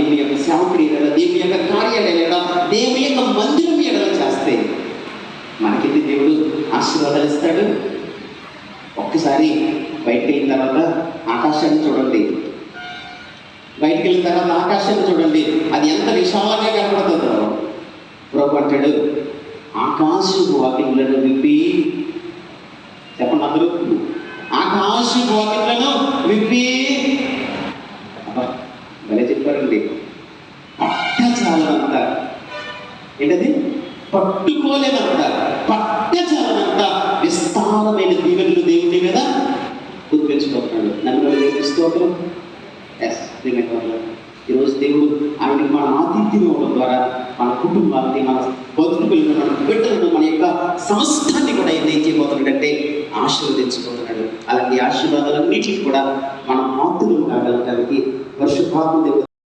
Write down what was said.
దేవుని యొక్క సేవకుడి ఎడల, దేవుని యొక్క కార్యాలయం ఎడల, దేవుని యొక్క మందిరం ఎడల చేస్తే మనకెళ్ళి దేవుడు ఆశీర్వాదాలు ఇస్తాడు. ఒక్కసారి బయటకు వెళ్ళిన తర్వాత ఆకాశాన్ని చూడండి. బయటికి వెళ్ళిన తర్వాత ఆకాశాన్ని చూడండి, అది ఎంత విశాలంగా కనపడుతుందో. ప్రభు అంటాడు, ఆకాశపు వాకిళ్లను విప్పి, చెప్పండి అందరూ, ఆకాశపు వాకిళ్లను విప్పి. భలే చెప్పారండి. పట్టచాలనంత, ఏంటది, పట్టుకోలేనంత, పట్టచాలనంత విస్తారమైన దీవెనలు దేవుని మీద గుర్తించుకుంటున్నాడు. నన్ను స్తోత్రం. ఈరోజు దేవుడు ఆయనకి మన ఆతిథ్యం ఇవ్వడం ద్వారా మన కుటుంబాన్ని, మన బతుకులను, మన బిడ్డలను, మన యొక్క సంస్థాన్ని కూడా ఏం చేయబోతున్నాడంటే ఆశీర్వదించబోతున్నాడు. అలాంటి ఆశీర్వాదాలన్నిటికీ కూడా మనం పాత్రలు కాగలటానికి పరిశుద్ధాత్మ దేవుడు